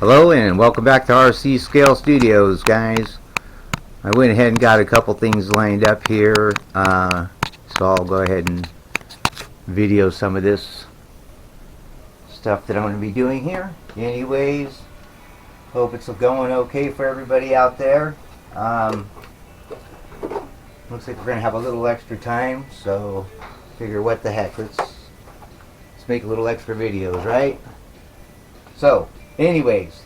Hello and welcome back to RC Scale Studios, guys. I went ahead and got a couple things lined up here, so I'll go ahead and video some of this stuff that I'm going to be doing here. Anyways, hope it's going okay for everybody out there. Looks like we're going to have a little extra time, so figure what the heck, let's make a little extra videos, right? So anyways,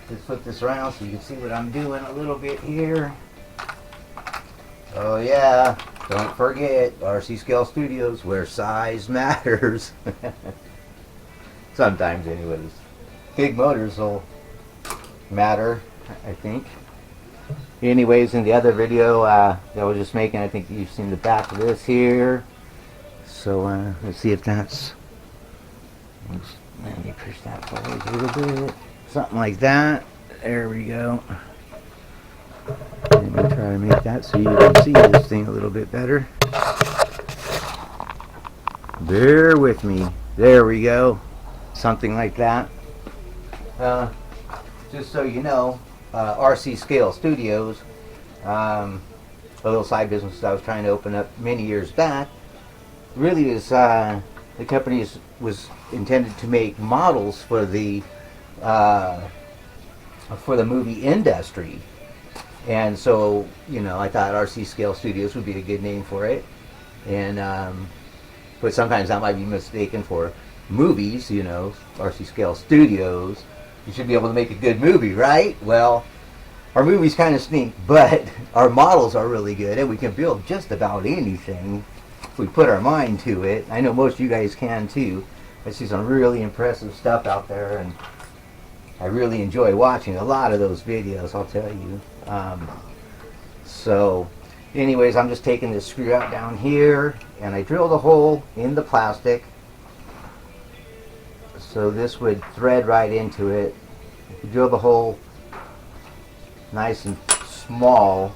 let's flip this around so you can see what I'm doing a little bit here. Oh yeah, don't forget RC Scale Studios, where size matters. Sometimes anyways. Big motors will matter, I think. Anyways, in the other video that I was just making, I think you've seen the back of this here. So let's see if that's... Let me push that forward a little bit. Something like that. There we go. Let me try to make that so you can see this thing a little bit better. Bear with me. There we go. Something like that. Just so you know, RC Scale Studios, a little side business I was trying to open up many years back, really is the company was intended to make models for the movie industry, and so I thought RC Scale Studios would be a good name for it, and but sometimes that might be mistaken for movies. RC Scale Studios, you should be able to make a good movie, right? Well, our movies kind of stink, but our models are really good, and we can build just about anything if we put our mind to it. I know most of you guys can too. I see some really impressive stuff out there, and I really enjoy watching a lot of those videos, I'll tell you. So anyways, I'm just taking this screw out down here, and I drilled a hole in the plastic so this would thread right into it. If you drill the hole nice and small,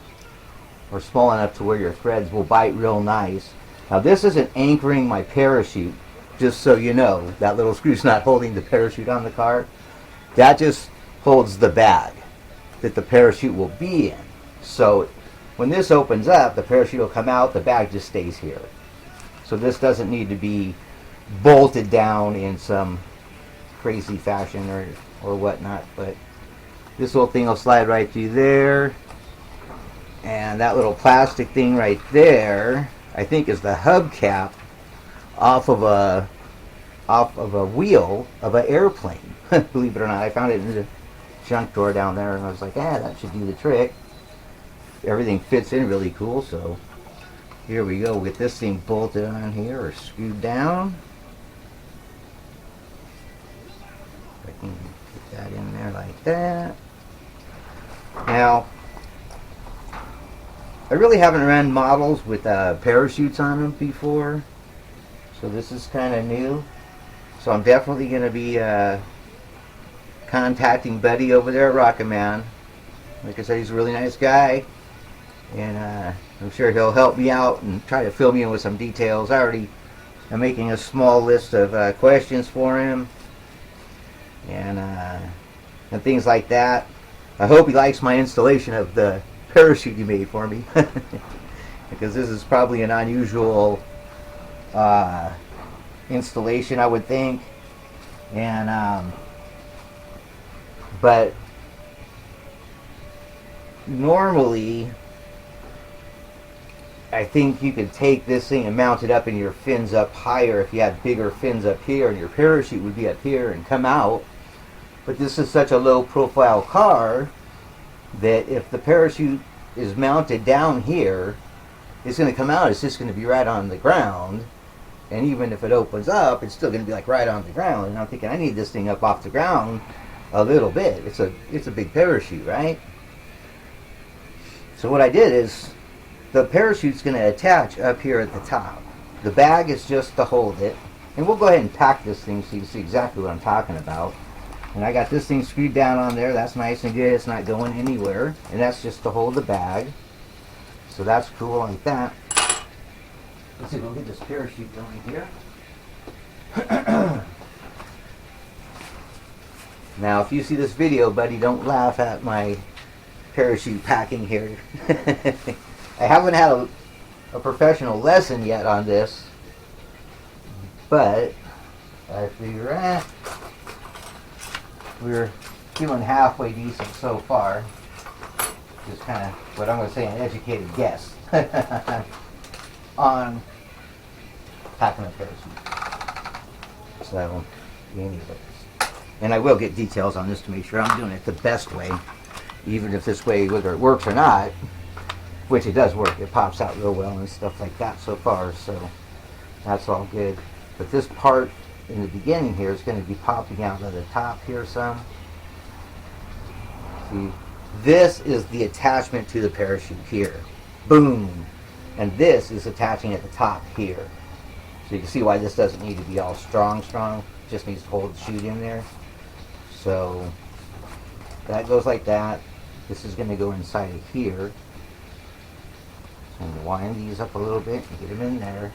or small enough to where your threads will bite real nice. Now this isn't anchoring my parachute, just so you know. That little screw's not holding the parachute on the car. That just holds the bag that the parachute will be in. So when this opens up, the parachute will come out, the bag just stays here. So this doesn't need to be bolted down in some crazy fashion or whatnot, but this little thing will slide right through there. And that little plastic thing right there, I think, is the hubcap off of a wheel of an airplane. Believe it or not, I found it in the junk drawer down there, and I was like, that should do the trick. Everything fits in really cool. So here we go, with this thing bolted on here or screwed down. I can get that in there like that. Now, I really haven't run models with parachutes on them before, so this is kind of new. So I'm definitely going to be contacting Buddy over there at Rocket Man. Like I said, he's a really nice guy, and I'm sure he'll help me out and try to fill me in with some details. I'm making a small list of questions for him, and things like that. I hope he likes my installation of the parachute he made for me, because this is probably an unusual installation, I would think. And but normally I think you could take this thing and mount it up in your fins up higher if you had bigger fins up here, and your parachute would be up here and come out. But this is such a low profile car that if the parachute is mounted down here, it's going to come out, it's just going to be right on the ground. And even if it opens up, it's still going to be like right on the ground. And I'm thinking, I need this thing up off the ground a little bit. It's a big parachute, right? So what I did is, the parachute's going to attach up here at the top. The bag is just to hold it. And we'll go ahead and pack this thing so you can see exactly what I'm talking about. And I got this thing screwed down on there. That's nice and good. It's not going anywhere. And that's just to hold the bag. So that's cool like that. Let's see, we'll get this parachute going here. Now, if you see this video, buddy, don't laugh at my parachute packing here. I haven't had a professional lesson yet on this, but I figure we're feeling halfway decent so far. Just kind of what I'm going to say an educated guess on packing a parachute. So, anyways. And I will get details on this to make sure I'm doing it the best way, even if this way, whether it works or not, which it does work. It pops out real well and stuff like that so far, so that's all good. But this part in the beginning here is going to be popping out of the top here some. See, this is the attachment to the parachute here. Boom! And this is attaching at the top here. So you can see why this doesn't need to be all strong. Just needs to hold the chute in there. So that goes like that. This is going to go inside of here. And wind these up a little bit and get them in there.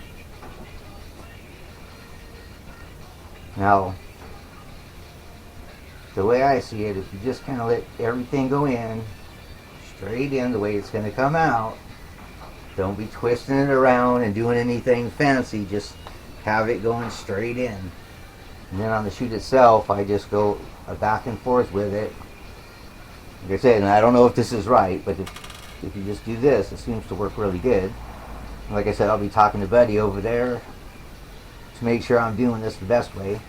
Now, the way I see it, if you just kind of let everything go in, straight in the way it's going to come out, don't be twisting it around and doing anything fancy, just have it going straight in. And then on the chute itself, I just go back and forth with it. Like I said, and I don't know if this is right, but if you just do this, it seems to work really good. And like I said, I'll be talking to Buddy over there to make sure I'm doing this the best way.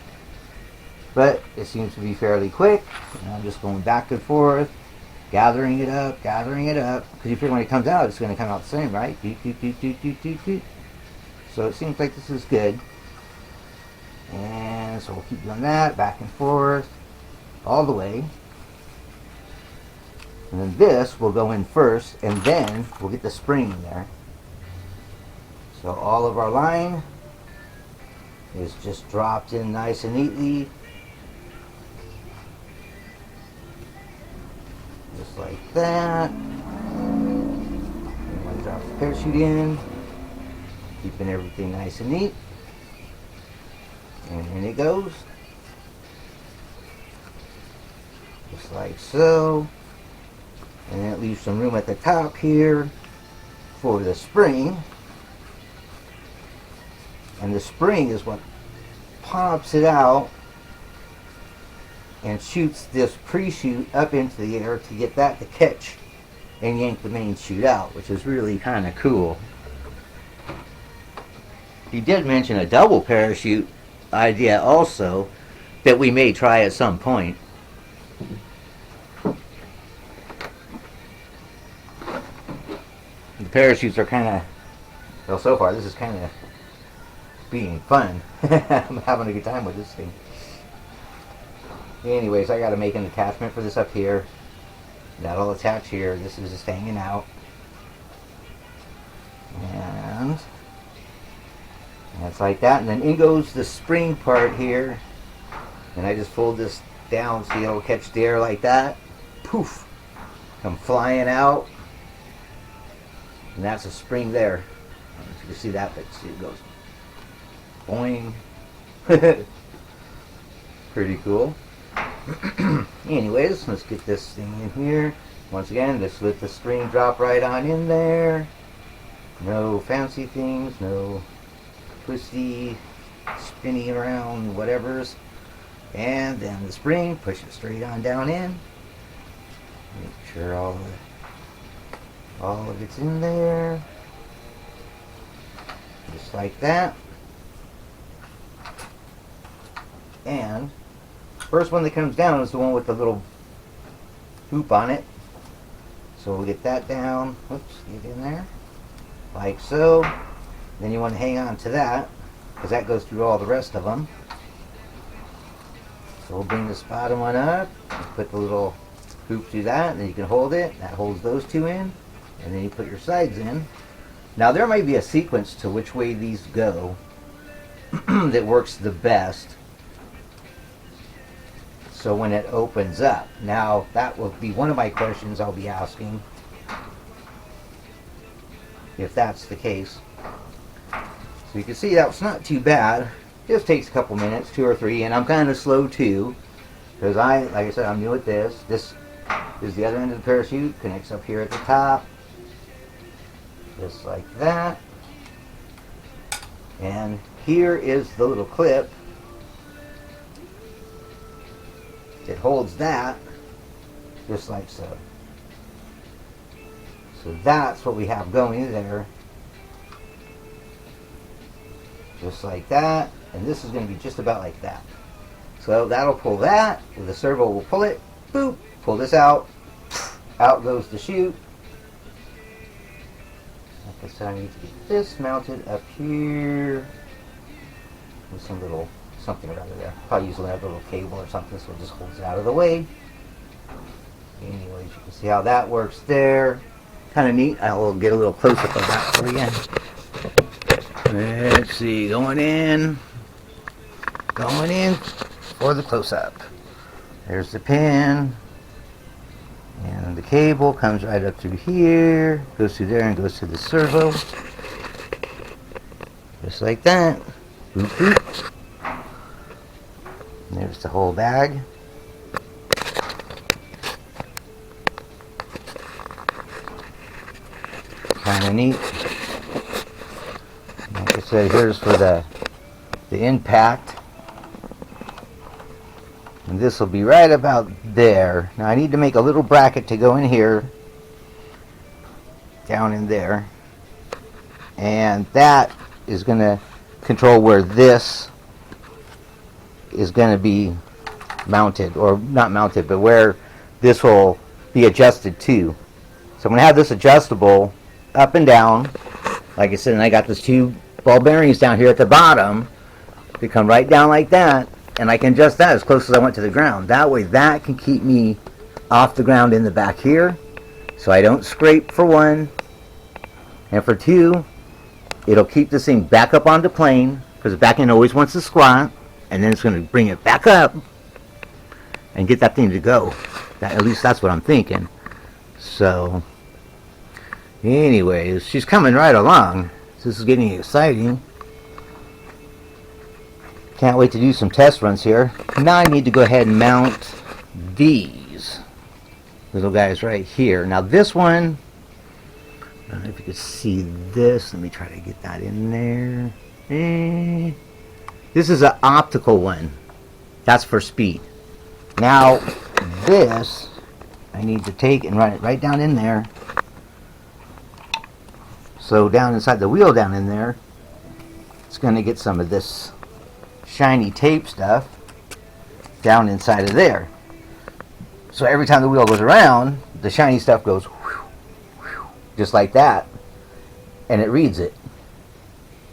But it seems to be fairly quick, and I'm just going back and forth, gathering it up, because you figure when it comes out, it's going to come out the same, right? So it seems like this is good. And so we'll keep doing that, back and forth, all the way. And then this will go in first, and then we'll get the spring in there. So all of our line is just dropped in nice and neatly. Just like that. And we'll drop the parachute in, keeping everything nice and neat. And in it goes. Just like so. And then it leaves some room at the top here for the spring. And the spring is what pops it out and shoots this pre-chute up into the air to get that to catch and yank the main chute out, which is really kind of cool. He did mention a double parachute idea also that we may try at some point. The parachutes are kind of, well, so far this is kind of being fun. I'm having a good time with this thing. Anyways, I got to make an attachment for this up here. That'll attach here. This is just hanging out. And that's like that. And then in goes the spring part here. And I just fold this down so it'll catch the air like that. Poof! Come flying out. And that's a spring there. I don't know if you can see that, but see it goes boing. Pretty cool. Anyways, let's get this thing in here. Once again, just let the string drop right on in there. No fancy things, no twisty, spinning around, whatever's. And then the spring, push it straight on down in. Make sure all of it's in there. Just like that. And first one that comes down is the one with the little hoop on it. So we'll get that down. Whoops, get in there. Like so. Then you want to hang on to that, because that goes through all the rest of them. So we'll bring this bottom one up, put the little hoop through that, and then you can hold it. That holds those two in. And then you put your sides in. Now there might be a sequence to which way these go that works the best. So when it opens up. Now that will be one of my questions I'll be asking, if that's the case. So you can see that was not too bad. Just takes a couple minutes, 2 or 3, and I'm kind of slow too. Because like I said, I'm new at this. This is the other end of the parachute, connects up here at the top, just like that. And here is the little clip. It holds that, just like so. So that's what we have going there. Just like that. And this is going to be just about like that. So that'll pull that. The servo will pull it. Boop. Pull this out. Out goes the chute. Like I said, I need to get this mounted up here with some little something or other there. Probably use a little cable or something so it just holds it out of the way. Anyways, you can see how that works there. Kind of neat. I will get a little close up of that for you. Let's see, going in for the close up. There's the pin, and the cable comes right up through here, goes through there and goes to the servo. Just like that. Boop, boop. And there's the whole bag. Kind of neat. Like I said, here's for the impact. And this will be right about there. Now I need to make a little bracket to go in here. Down in there. And that is going to control where this is going to be mounted. Or not mounted, but where this will be adjusted to. So I'm going to have this adjustable up and down. Like I said, and I got those two ball bearings down here at the bottom. They come right down like that. And I can adjust that as close as I want to the ground. That way that can keep me off the ground in the back here. So I don't scrape for one. And for two, it'll keep this thing back up on the plane. Because the back end always wants to squat. And then it's going to bring it back up. And get that thing to go. At least that's what I'm thinking. So, anyways, she's coming right along. This is getting exciting. Can't wait to do some test runs here. Now I need to go ahead and mount these little guys right here. Now this one, I don't know if you can see this. Let me try to get that in there. This is an optical one. That's for speed. Now this, I need to take and run it right down in there. So down inside the wheel down in there, it's going to get some of this shiny tape stuff down inside of there. So every time the wheel goes around, the shiny stuff goes whew, whew, just like that. And it reads it.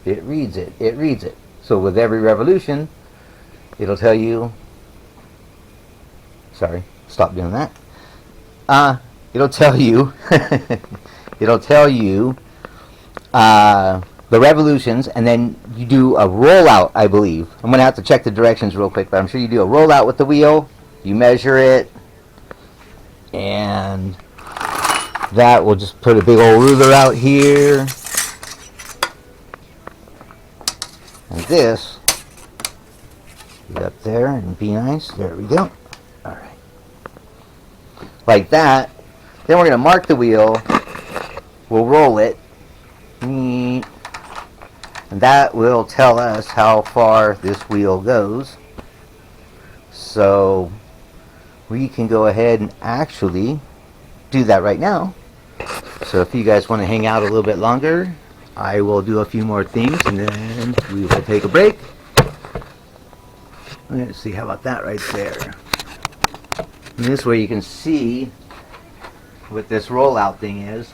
It reads it. It reads it. So with every revolution, it'll tell you, sorry, stop doing that. It'll tell you, it'll tell you the revolutions, and then you do a rollout, I believe. I'm going to have to check the directions real quick, but I'm sure you do a rollout with the wheel. You measure it, and that will just put a big old ruler out here. And this, get up there and be nice. There we go. All right. Like that. Then we're going to mark the wheel. We'll roll it. And that will tell us how far this wheel goes. So we can go ahead and actually do that right now. So if you guys want to hang out a little bit longer, I will do a few more things and then we will take a break. Let's see, how about that right there? And this way you can see what this rollout thing is.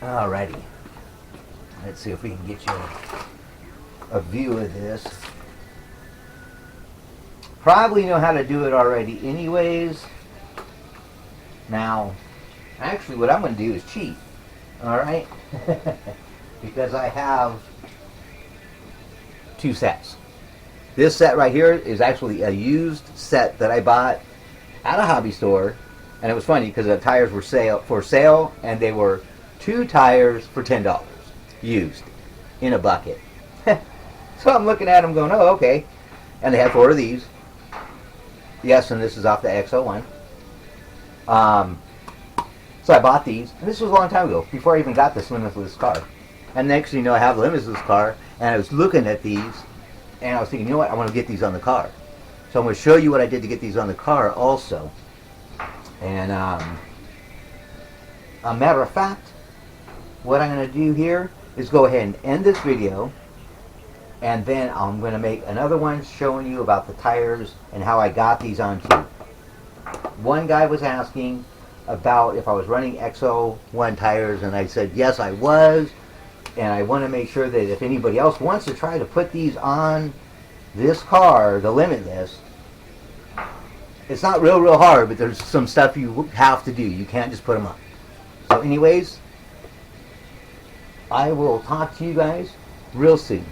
Alrighty. Let's see if we can get you a view of this. Probably know how to do it already anyways. Now, actually what I'm going to do is cheat. Alright? Because I have two sets. This set right here is actually a used set that I bought at a hobby store. And it was funny because the tires were for sale and they were 2 tires for $10 used in a bucket. So I'm looking at them going, oh, okay. And they had 4 of these. Yes, and this is off the XL1. So I bought these, and this was a long time ago, before I even got this Limitless car. And next thing you know, I have the Limitless car, and I was looking at these, and I was thinking, you know what, I want to get these on the car. So I'm going to show you what I did to get these on the car also. And a matter of fact, what I'm going to do here is go ahead and end this video, and then I'm going to make another one showing you about the tires and how I got these on too. One guy was asking about if I was running XL1 tires, and I said yes, I was. And I want to make sure that if anybody else wants to try to put these on this car, the Limitless, it's not real hard, but there's some stuff you have to do. You can't just put them on. So anyways, I will talk to you guys real soon.